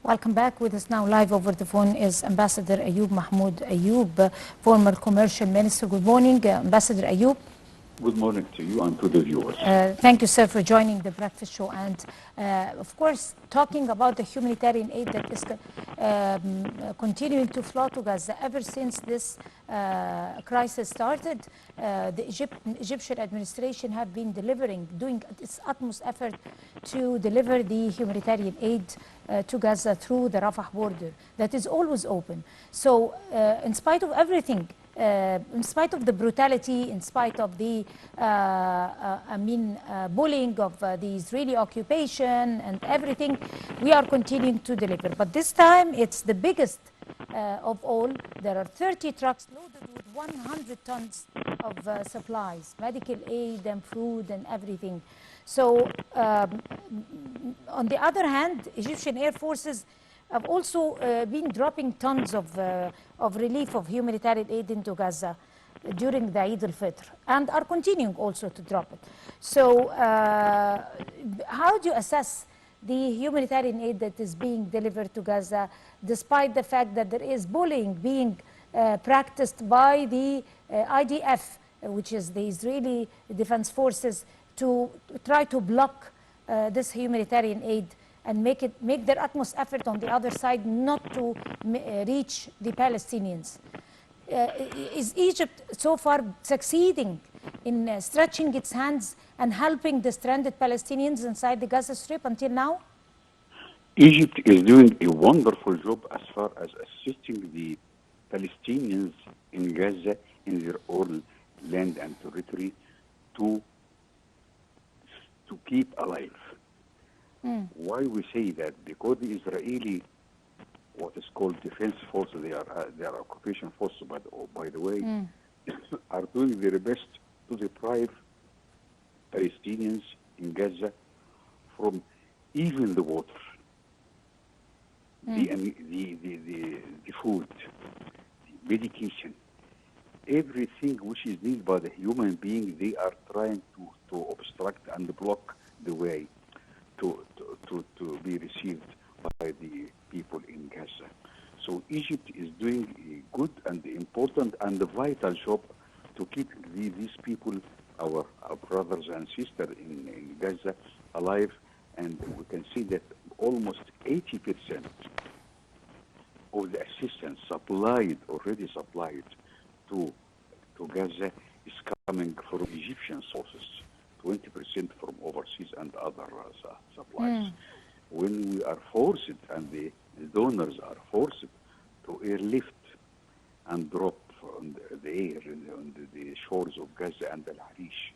Welcome back. With us now live over the phone is Ambassador Ayoub Mahmoud Ayoub, former commercial minister. Good morning, Ambassador Ayoub. Good morning to you and to the viewers. Thank you, sir, for joining the breakfast show. And of course, talking about the humanitarian aid that is continuing to flow to Gaza ever since this crisis started, the Egyptian administration have been doing its utmost effort to deliver the humanitarian aid to Gaza through the Rafah border that is always open. So in spite of everything, in spite of the brutality, in spite of the, bullying of the Israeli occupation and everything, we are continuing to deliver. But this time, it's the biggest of all. There are 30 trucks loaded with 100 tons of supplies, medical aid and food and everything. So, on the other hand, Egyptian Air Forces have also been dropping tons of relief of humanitarian aid into Gaza during the Eid al-Fitr and are continuing also to drop it. So how do you assess the humanitarian aid that is being delivered to Gaza, despite the fact that there is bullying being practiced by the IDF, which is the Israeli Defense Forces, to try to block this humanitarian aid and make their utmost effort on the other side not to reach the Palestinians? Is Egypt so far succeeding in stretching its hands and helping the stranded Palestinians inside the Gaza Strip until now? Egypt is doing a wonderful job as far as assisting the Palestinians in Gaza in their own land and territory to keep alive. Why we say that? Because the Israeli, what is called defense force, they are occupation force, by the way, are doing their best to deprive Palestinians in Gaza from even the water, the food, the medication, everything which is needed by the human being. They are trying to obstruct and block the way to be received by the people in Gaza. So Egypt is doing a good and important and vital job to keep these people, our brothers and sisters in Gaza, alive. And we can see that almost 80% of the assistance already supplied to Gaza is coming from Egyptian sources. 20% from overseas and other supplies. When we are forced, and the donors are forced to airlift and drop on the air on the shores of Gaza and Al-Harish,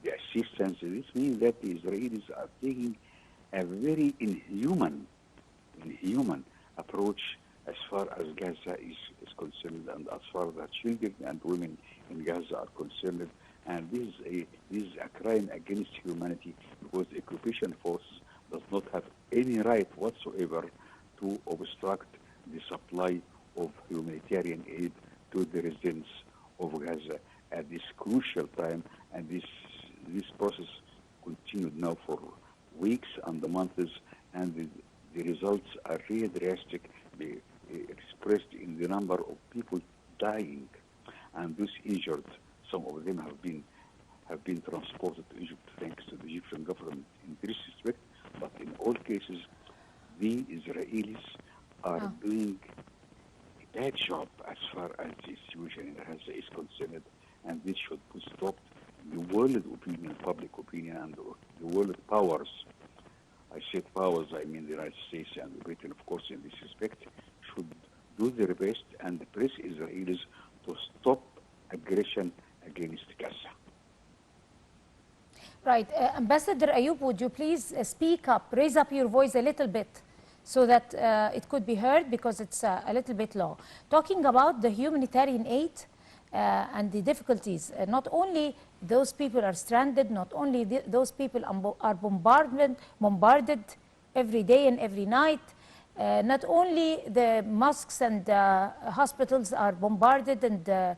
the assistance, this means that the Israelis are taking a very inhuman approach as far as Gaza is concerned, and as far as children and women in Gaza are concerned. And this is a crime against humanity, because the occupation force does not have any right whatsoever to obstruct the supply of humanitarian aid to the residents of Gaza at this crucial time. And this process continued now for weeks and months, and the results are really drastic, expressed in the number of people dying and those injured. Some of them have been transported to Egypt thanks to the Egyptian government in this respect. But in all cases, the Israelis are doing a bad job as far as the situation in Gaza is concerned, and this should be stopped. The world opinion, public opinion, and the world powers, I said powers, I mean the United States and Britain, of course, in this respect, should do their best and press Israelis to stop aggression against Gaza. Right. Ambassador Ayoub, would you please speak up, raise up your voice a little bit so that it could be heard, because it's a little bit low. Talking about the humanitarian aid and the difficulties, not only those people are stranded, not only those people are bombarded every day and every night, not only the mosques and hospitals are bombarded and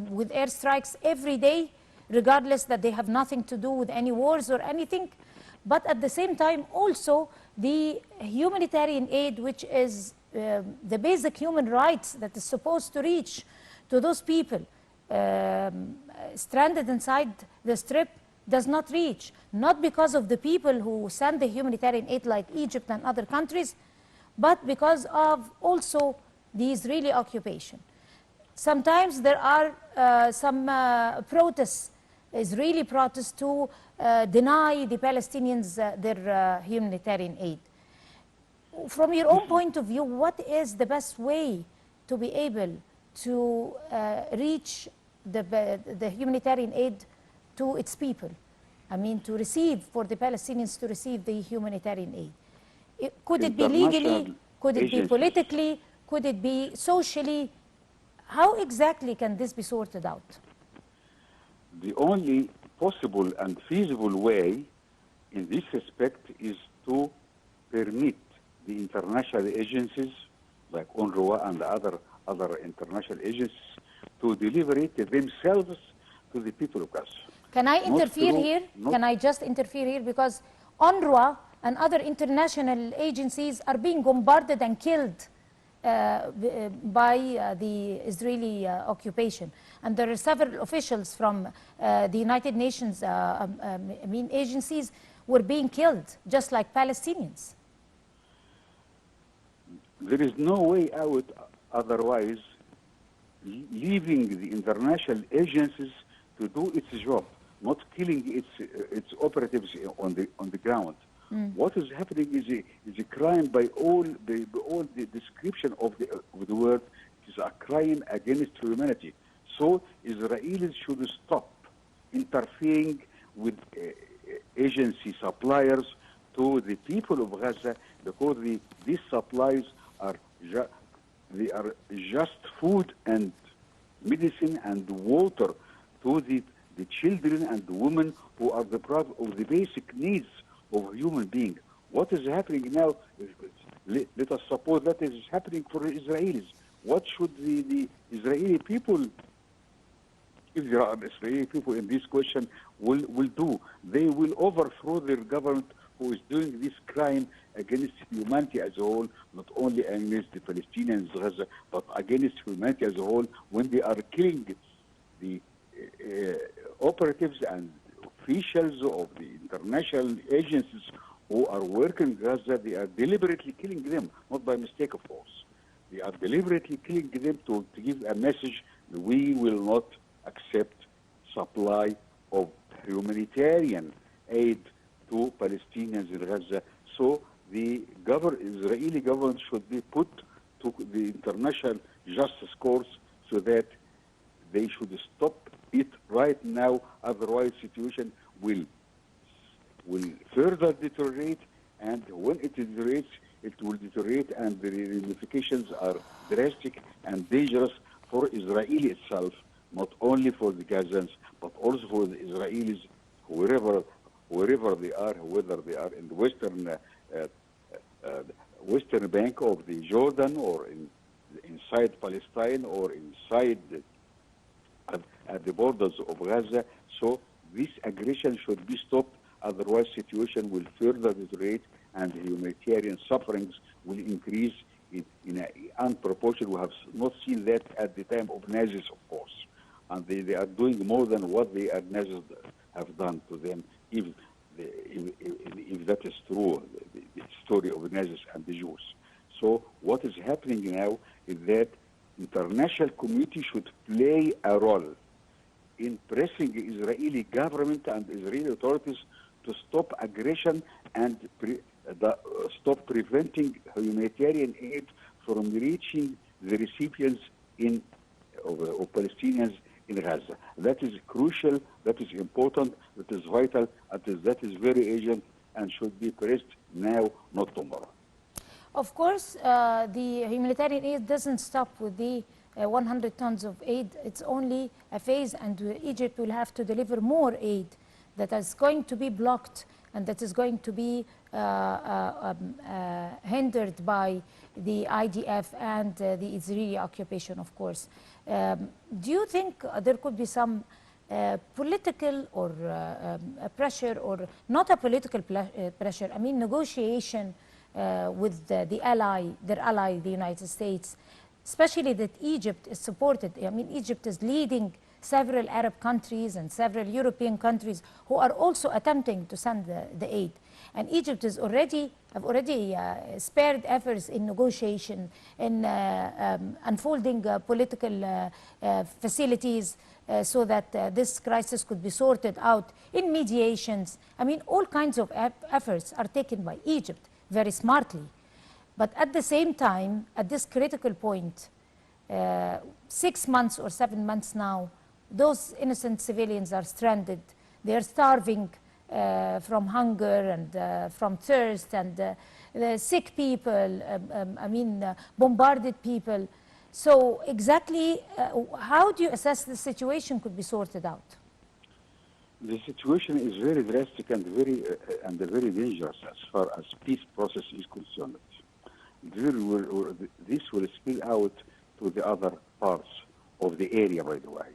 with airstrikes every day, regardless that they have nothing to do with any wars or anything, but at the same time also the humanitarian aid, which is the basic human rights that is supposed to reach to those people stranded inside the strip, does not reach, not because of the people who send the humanitarian aid like Egypt and other countries, but because of also the Israeli occupation. Sometimes there are some protests, Israeli protests, to deny the Palestinians their humanitarian aid. From your own point of view, what is the best way to be able to reach the humanitarian aid to its people? I mean, to receive, for the Palestinians to receive the humanitarian aid. Could it be legally? Could it be politically? Could it be socially? How exactly can this be sorted out? The only possible and feasible way in this respect is to permit the international agencies like UNRWA and other international agencies to deliver it themselves to the people of Gaza. Can I interfere here? Can I just interfere here? Because UNRWA and other international agencies are being bombarded and killed by the Israeli occupation. And there are several officials from the United Nations agencies were being killed, just like Palestinians. There is no way out otherwise leaving the international agencies to do its job, not killing its operatives on the ground. What is happening is a crime by all the description of the word. It is a crime against humanity. So Israelis should stop interfering with agency suppliers to the people of Gaza, because these supplies are just food and medicine and water to the children and the women who are the product of the basic needs of human being. What is happening now, let us suppose that is happening for the Israelis. What should the Israeli people, if there are Israeli people in this question, will do? They will overthrow their government who is doing this crime against humanity as a whole, not only against the Palestinians, Gaza, but against humanity as a whole, when they are killing the operatives and officials of the international agencies who are working in Gaza. They are deliberately killing them, not by mistake, of course. They are deliberately killing them to give a message: we will not accept supply of humanitarian aid to Palestinians in Gaza. So the Israeli government should be put to the international justice courts so that they should stop it right now. Otherwise, situation will further deteriorate, and when it deteriorates, it will deteriorate, and the ramifications are drastic and dangerous for Israel itself, not only for the Gazans, but also for the Israelis, wherever they are, whether they are in the western bank of the Jordan, or inside Palestine, or inside at the borders of Gaza. So this aggression should be stopped. Otherwise, situation will further deteriorate, and humanitarian sufferings will increase in an unproportioned. We have not seen that at the time of Nazis, of course, and they are doing more than what the Nazis have done to them. If that is true, the story of the Nazis and the Jews. So what is happening now is that international community should play a role in pressing the Israeli government and Israeli authorities to stop aggression and stop preventing humanitarian aid from reaching the recipients of Palestinians in Gaza. That is crucial, that is important, that is vital, that is very urgent, and should be pressed now, not tomorrow. Of course, the humanitarian aid doesn't stop with the 100 tons of aid. It's only a phase, and Egypt will have to deliver more aid that is going to be blocked and that is going to be hindered by the IDF and the Israeli occupation, of course. Do you think there could be some political or pressure, or not a political pressure, I mean negotiation with the ally, their ally, the United States, especially that Egypt is supported. I mean, Egypt is leading several Arab countries and several European countries who are also attempting to send the aid. And Egypt is have already spared efforts in negotiation, in unfolding political facilities so that this crisis could be sorted out, in mediations. I mean, all kinds of efforts are taken by Egypt very smartly. But at the same time, at this critical point, 6 months or 7 months now, those innocent civilians are stranded. They are starving from hunger and from thirst, and the sick people, bombarded people. So exactly, how do you assess the situation could be sorted out? The situation is very drastic and very dangerous as far as peace process is concerned. This will spill out to the other parts of the area, by the way.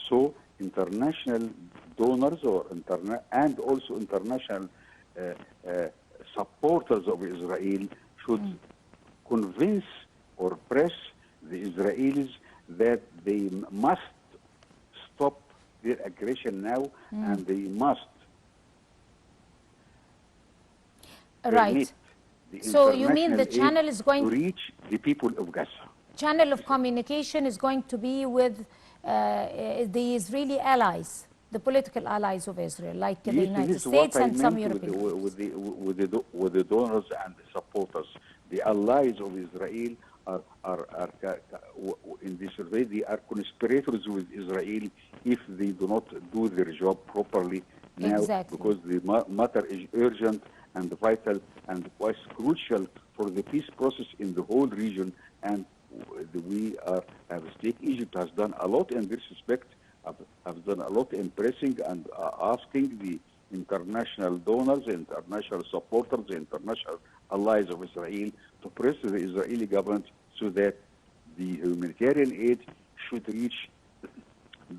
So international donors and also international supporters of Israel should convince or press the Israelis that they must stop their aggression now, and they must permit the so you mean the international channel aid is going to reach the people of Gaza. Channel of communication is going to be with the Israeli allies, the political allies of Israel, like the United States and some European countries. With the donors and the supporters. The allies of Israel are in this way, they are conspirators with Israel if they do not do their job properly now, because the matter is urgent and vital and quite crucial for the peace process in the whole region. And we are at stake. Egypt has done a lot in this respect, have done a lot in pressing and asking the international donors, international supporters, the international allies of Israel to press the Israeli government so that the humanitarian aid should reach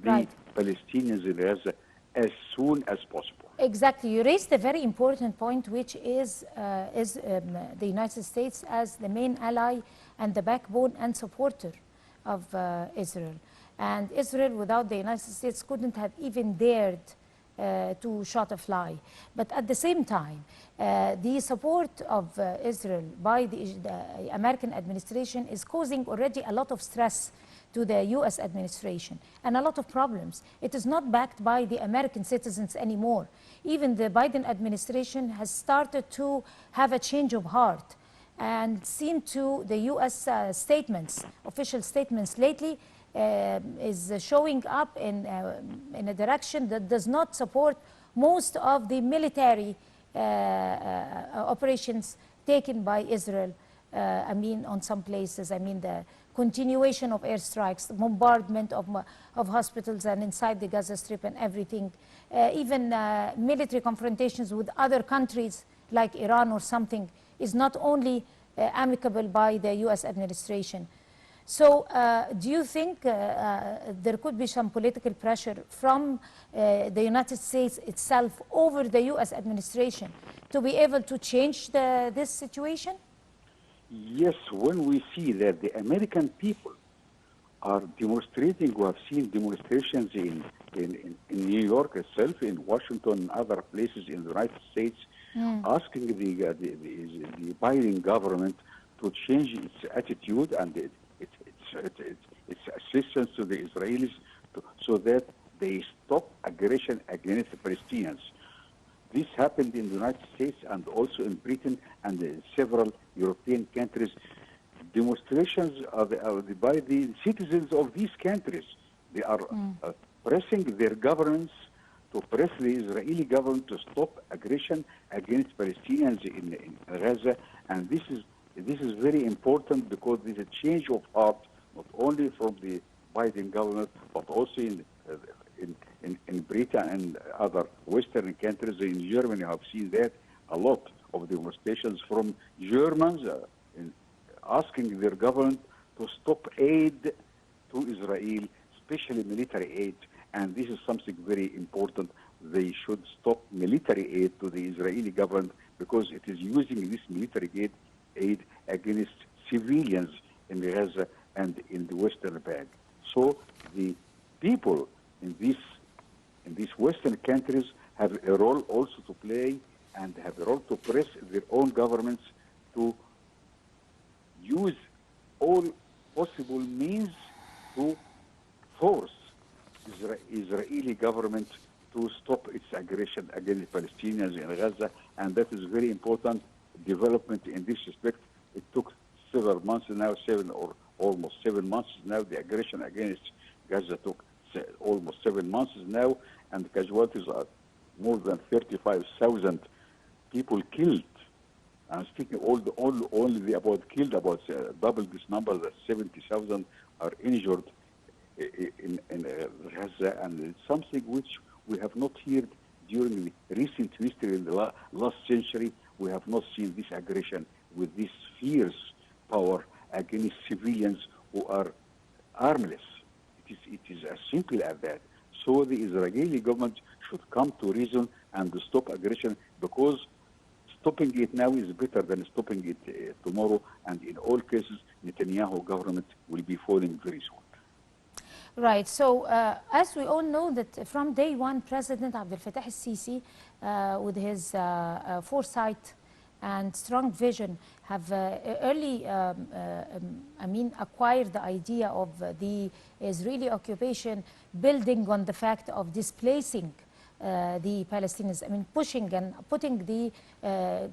the Palestinians in Gaza as soon as possible. Exactly. You raised a very important point, which is the United States as the main ally and the backbone and supporter of Israel. And Israel, without the United States, couldn't have even dared to shoot a fly. But at the same time, the support of Israel by the American administration is causing already a lot of stress to the US administration and a lot of problems. It is not backed by the American citizens anymore. Even the Biden administration has started to have a change of heart, and seem to the US statements, official statements lately, is showing up in a direction that does not support most of the military operations taken by Israel. On some places, the continuation of airstrikes, the bombardment of hospitals and inside the Gaza Strip and everything, even military confrontations with other countries like Iran or something, is not only amicable by the US administration. So do you think there could be some political pressure from the United States itself over the US administration to be able to change this situation? Yes, when we see that the American people are demonstrating, we have seen demonstrations in New York itself, in Washington, and other places in the United States, asking the Biden government to change its attitude and its assistance to the Israelis so that they stop aggression against the Palestinians. This happened in the United States and also in Britain and in several European countries. Demonstrations by the citizens of these countries. They are pressing their governments to press the Israeli government to stop aggression against Palestinians in Gaza. And this is very important because there's a change of heart, not only from the Biden government, but also in Britain and other Western countries. In Germany, I've seen that a lot of demonstrations from Germans asking their government to stop aid to Israel, especially military aid. and this is something very important. They should stop military aid to the Israeli government because it is using this military aid against civilians in Gaza and in the Western Bank. So the people in these Western countries have a role also to play and have a role to press their own governments to use all possible means to force Israeli government to stop its aggression against Palestinians in Gaza, and that is very important development in this respect. It took several months now, almost 7 months now. The aggression against Gaza took almost 7 months now, and the casualties are more than 35,000 people killed. I'm speaking only about killed, about double this number, that 70,000 are injured in Gaza, and it's something which we have not heard during the recent history in the last century. We have not seen this aggression with this fierce power against civilians who are armless. It is as simple as that. So the Israeli government should come to reason and stop aggression, because stopping it now is better than stopping it tomorrow. And in all cases, Netanyahu government will be falling very soon. Right. So, as we all know, that from day one, President Abdel Fattah al-Sisi, with his foresight and strong vision, have early, acquired the idea of the Israeli occupation, building on the fact of displacing the Palestinians. Pushing and putting the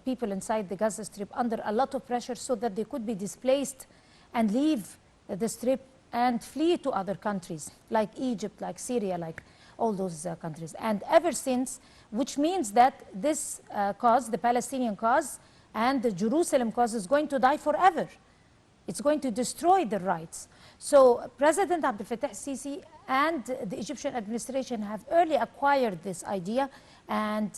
people inside the Gaza Strip under a lot of pressure so that they could be displaced and leave the Strip and flee to other countries like Egypt, like Syria, like all those countries. And ever since, which means that this cause, the Palestinian cause and the Jerusalem cause, is going to die forever. It's going to destroy their rights. So President Abdel Fattah al-Sisi and the Egyptian administration have early acquired this idea and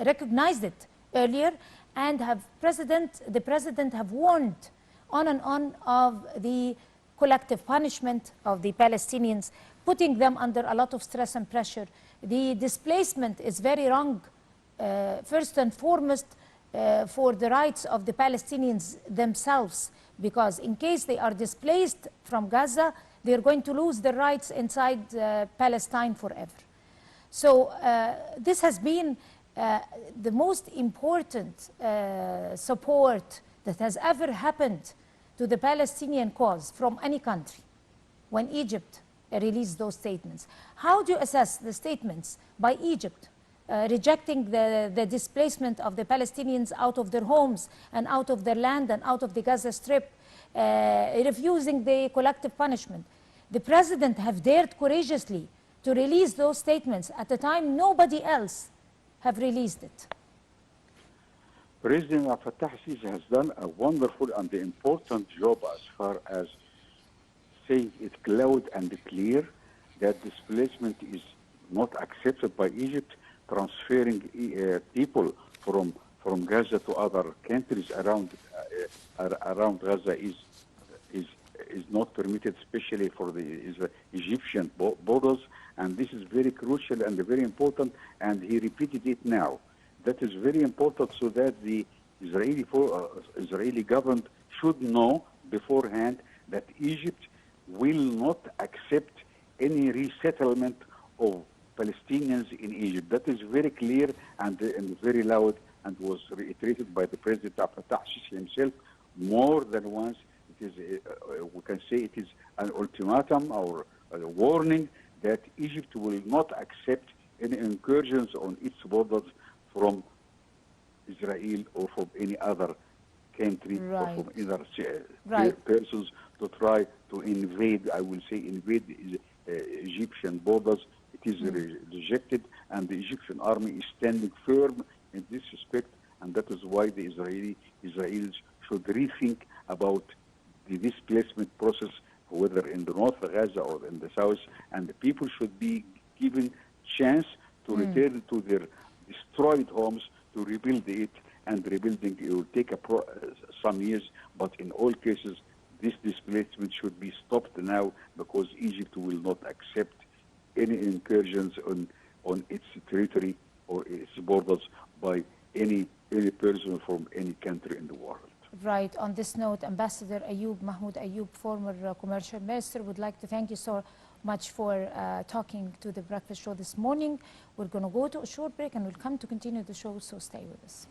recognized it earlier, and the president have warned on and on of the collective punishment of the Palestinians, putting them under a lot of stress and pressure. The displacement is very wrong, first and foremost, for the rights of the Palestinians themselves, because in case they are displaced from Gaza, they are going to lose their rights inside Palestine forever. So this has been the most important support that has ever happened to the Palestinian cause from any country when Egypt released those statements. How do you assess the statements by Egypt rejecting the displacement of the Palestinians out of their homes and out of their land and out of the Gaza Strip, refusing the collective punishment? The president have dared courageously to release those statements at a time nobody else have released it. President Abdel Fattah al-Sisi has done a wonderful and important job as far as saying it loud and clear that displacement is not accepted by Egypt. Transferring people from Gaza to other countries around Gaza is not permitted, especially for the Egyptian borders, and this is very crucial and very important. And he repeated it now. That is very important, so that the Israeli government should know beforehand that Egypt will not accept any resettlement of Palestinians in Egypt. That is very clear and very loud, and was reiterated by the President Abdel Fattah al-Sisi himself more than once. It is, we can say it is an ultimatum or a warning that Egypt will not accept any incursions on its borders from Israel or from any other country, right, or from other persons to try to invade, I will say invade the Egyptian borders. It is rejected, and the Egyptian army is standing firm in this respect, and that is why the Israelis should rethink about the displacement process, whether in the north of Gaza or in the south, and the people should be given chance to return to their destroyed homes, to rebuild it, and rebuilding it will take some years, but in all cases, this displacement should be stopped now, because Egypt will not accept any incursions on its territory or its borders by any person from any country in the world. Right. On this note, Ambassador Ayoub, Mahmoud Ayoub, former commercial minister, would like to thank you so much for talking to the breakfast show this morning. We're going to go to a short break and we'll come to continue the show, so stay with us.